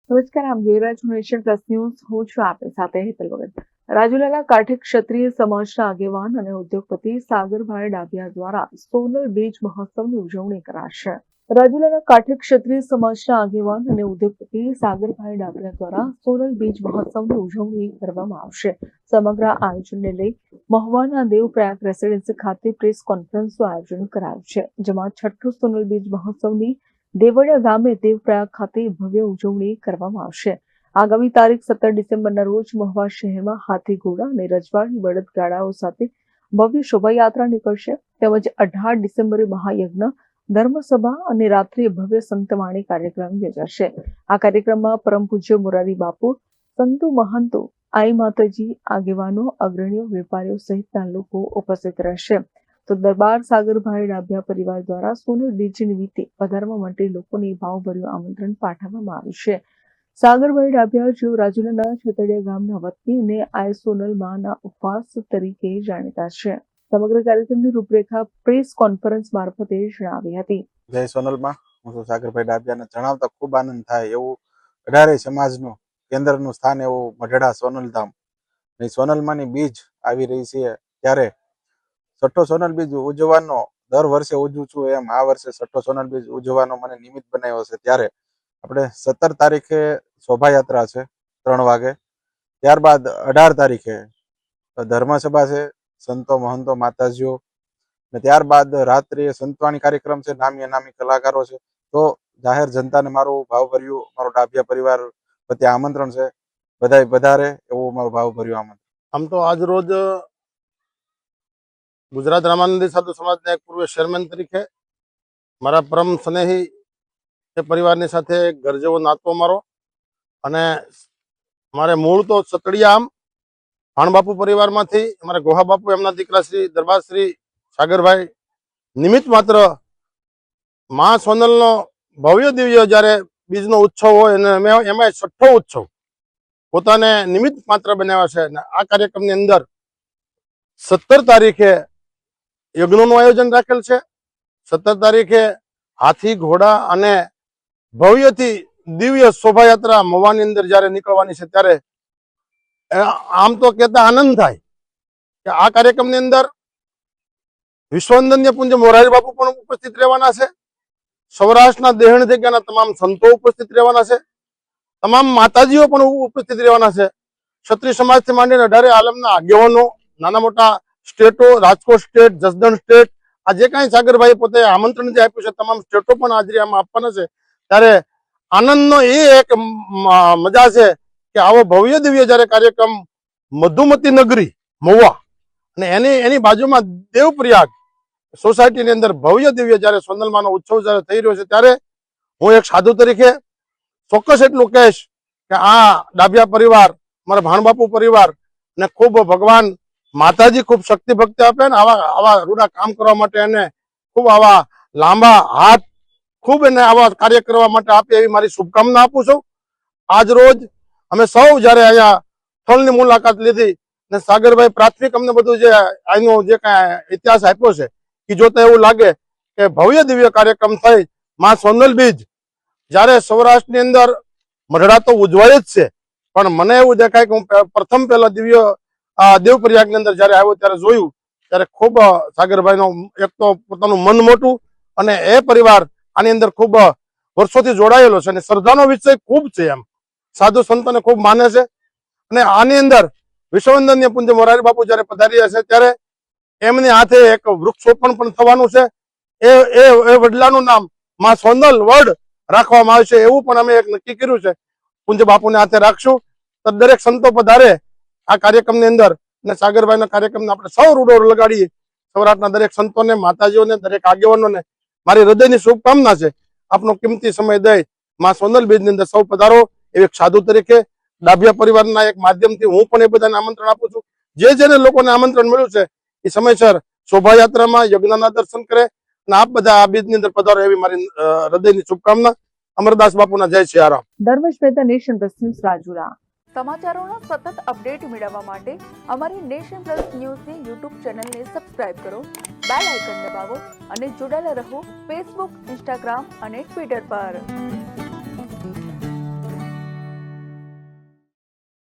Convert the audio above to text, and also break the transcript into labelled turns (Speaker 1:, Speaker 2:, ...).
Speaker 1: નમસ્કાર, આપ જોઈ રહ્યા છો નેશન પ્લસ ન્યૂઝ. હું છું આપની સાથે હેતલ વગર. રાજુલાના કાઠી ક્ષત્રિય સમાજના આગેવાન અને ઉદ્યોગપતિ સાગરભાઈ ડાભિયા દ્વારા સોનલ બીજ મહોત્સવની ઉજવણી કરાશે. રાજુલાના કાઠી ક્ષત્રિય સમાજના આગેવાન અને ઉદ્યોગપતિ સાગરભાઈ ડાભિયા દ્વારા સોનલ બીજ મહોત્સવની ઉજવણી કરવામાં આવશે. સમગ્ર આયોજનને લઈ મહુવાના દેવપ્રયાગ રેસિડેન્સી ખાતે પ્રેસ કોન્ફરન્સનું આયોજન કરાયું છે, જેમાં છઠ્ઠું સોનલ બીજ મહોત્સવની દેવળિયા ગામે દેવપ્રયાગ ખાતે ભવ્ય ઉજવણી કરવામાં આવશે. આગામી તારીખ 17 ડિસેમ્બરના રોજ મહુવા શહેરમાં હાથી ઘોડા અને રજવાડી બળદગાડાઓ સાથે ભવ્ય શોભાયાત્રા નીકળશે. તેમજ 18 ડિસેમ્બરે મહાયજ્ઞ, ધર્મસભા અને રાત્રિએ ભવ્ય સંતવાણી કાર્યક્રમ યોજાશે. આ કાર્યક્રમમાં પરમ પૂજ્ય મોરારી બાપુ, સંતો મહંતો, આઈ માતાજી, આગેવાનો, અગ્રણીઓ, વેપારીઓ સહિતના લોકો ઉપસ્થિત રહેશે. તો દરબાર સાગરભાઈ ડાભિયા પરિવાર દ્વારા સોનલ બીજ નિમિત્તે પધારવા માટે લોકોને ભાવભર્યું આમંત્રણ પાઠવવામાં આવ્યું છે. સાગરભાઈ ડાભિયા જેઓ રાજુલાના છતડિયા ગામના વતની અને આઈ સોનલ માના ઉપવાસ તરીકે જાણીતા છે. સમગ્ર કાર્યક્રમની રૂપરેખા પ્રેસ કોન્ફરન્સ મારફતે જણાવી હતી.
Speaker 2: જય સોનલમાં હું છું સાગરભાઈ ડાભિયાને જણાવતા ખૂબ આનંદ થાય એવું 18 સમાજનું કેન્દ્રનું સ્થાન એવું મઢડા સોનલધામ. સોનલમાંની બીજ આવી રહી છે ત્યારે છઠ્ઠો સોનલ બીજ ઉજવવાનો દર વર્ષે ઉજવું છું એમ આ વર્ષે છઠ્ઠો સોનલ બીજ ઉજવવાનો મને નિમિત્ત બનાવ્યો છે. ત્યારે આપણે 17 તારીખે શોભાયાત્રા છે 3 વાગે, ત્યારબાદ 18 તારીખે ધર્મસભા છે, સંતો મહંતો માતાજીઓ, ને ત્યારબાદ રાત્રિએ સંતવાણી કાર્યક્રમ છે, નામી અનામી કલાકારો છે. તો જાહેર જનતાને મારું ભાવભર્યું મારો ડાભિયા પરિવાર પ્રત્યે આમંત્રણ છે, બધાય વધારે એવું મારું ભાવભર્યું આમંત્રણ.
Speaker 3: આમ તો આજ રોજ ગુજરાત રામાનંદી સાધુ સમાજના એક પૂર્વ ચેરમેન તરીકે મારા પરમ સ્નેહી એ પરિવારની સાથે ઘર જેવો નાતો મારો, અને મારે મૂળ તો સતડિયા આમ ભાણબાપુ પરિવારમાંથી અમારા ગોહા બાપુ એમના દીકરા શ્રી દરબાર શ્રી સાગરભાઈ નિમિત્ત માત્ર મા સોનલનો ભવ્ય દિવ્ય જ્યારે બીજનો ઉત્સવ હોય અને એમાં છઠ્ઠો ઉત્સવ પોતાને નિમિત્ત માત્ર બનાવ્યા છે. અને આ કાર્યક્રમની અંદર 17 તારીખે યજ્ઞનું આયોજન રાખેલ છે. 17 તારીખે હાથી ઘોડા અને ભવ્યથી દિવ્ય શોભાયાત્રા મવાની અંદર જયારે નીકળવાની છે ત્યારે આમ તો કહેતા આનંદ થાય કે આ કાર્યક્રમની અંદર વિશ્વવંદનીય પૂજ્ય મોરારી બાપુ પણ ઉપસ્થિત રહેવાના છે. સૌરાષ્ટ્રના દેહણ જગ્યાના તમામ સંતો ઉપસ્થિત રહેવાના છે. તમામ માતાજીઓ પણ ઉપસ્થિત રહેવાના છે. ક્ષત્રિય સમાજથી માંડીને 18 આલમના આગેવાનો, નાના મોટા સ્ટેટો, રાજકોટ સ્ટેટ, જસદણ સ્ટેટ, આ જે કાંઈ સાગરભાઈ પોતે આમંત્રણ જે આપ્યું છે તમામ સ્ટેટો પણ હાજરી આમાં આપવાના છે. ત્યારે આનંદનો એ એક મજા છે કે આવો ભવ્ય દિવ્ય જયારે કાર્યક્રમ મધુમતી નગરી મહુવા અને એની બાજુમાં દેવપ્રયાગ સોસાયટીની અંદર ભવ્ય દિવ્ય જયારે સોનલમાનો ઉત્સવ જયારે થઈ રહ્યો છે ત્યારે હું એક સાધુ તરીકે ચોક્કસ એટલું કહીશ કે આ ડાભિયા પરિવાર, મારા ભાણબાપુ પરિવાર ને ખૂબ ભગવાન માતાજી ખૂબ શક્તિ ભક્તિ આપે ને આવા રૂડા કામ કરવા માટે એને ખૂબ આવા લાંબા હાથ ખૂબ એને આવા કાર્ય કરવા માટે આપે એવી મારી શુભકામના આપું છું. આજ રોજ અમે સૌ જયારે અહીંયા સ્થળની મુલાકાત લીધી ને સાગરભાઈ પ્રાથમિક અમને બધું જે આનો જે કાંઈ ઇતિહાસ આપ્યો છે એ જોતા એવું લાગે કે ભવ્ય દિવ્ય કાર્યક્રમ થઈ માં સોનલ બીજ જયારે સૌરાષ્ટ્રની અંદર મઢડા તો ઉજવાય જ છે, પણ મને એવું દેખાય કે હું પ્રથમ પહેલા દિવ્ય દેવપ્રયાગની અંદર જયારે આવ્યો ત્યારે જોયું ત્યારે ખૂબ સાગરભાઈનો એક તો પોતાનું મન મોટું અને એ પરિવાર આની અંદર ખૂબ વર્ષોથી જોડાયેલો છે અને શ્રદ્ધાનો વિષય ખૂબ છે. એમ સાધુ સંતોને ખૂબ માને છે. અને આની અંદર વિશ્વવંદનીય પૂજ્ય મોરારી બાપુ જયારે પધાર્યા છે ત્યારે એમની હાથે એક વૃક્ષોપણ પણ થવાનું છે. એ વડલાનું નામ માં સોનલ વડ રાખવામાં આવશે એવું પણ અમે એક નક્કી કર્યું છે. પૂજ્ય બાપુને હાથે રાખશું. તો દરેક સંતો પધારે આ કાર્યક્રમની અંદર અને સાગરભાઈના કાર્યક્રમને આપણે સૌ રૂડો લગાડીએ. સૌરાષ્ટ્રના દરેક સંતોને, માતાજીઓને, દરેક આગેવાનોને મારી હૃદયની શુભકામના છે. આપનો કિંમતી સમય દઈ માં સોનલ બીજની અંદર સૌ પધારો એવી એક સાધુ તરીકે ડાભિયા પરિવારના એક માધ્યમથી હું પણ એ બધાને આમંત્રણ આપું છું. જેને લોકોને આમંત્રણ મળ્યું છે એ સમયસર શોભાયાત્રામાં યજ્ઞના દર્શન કરે અને આપ બધા આ બીજની અંદર પધારો એવી મારી હૃદયની શુભકામના. અમરદાસ બાપુના જય Siyaram.
Speaker 1: Dharmesh Mehta, Nation Plus News, Rajula. સમાચારોના સતત અપડેટ મેળવવા માટે અમારી નેશન પ્લસ ન્યૂઝની યુટ્યુબ ચેનલને સબસ્ક્રાઇબ કરો, બેલ આઇકન દબાવો અને જોડાયેલા રહો ફેસબુક, ઇન્સ્ટાગ્રામ અને ટ્વિટર પર.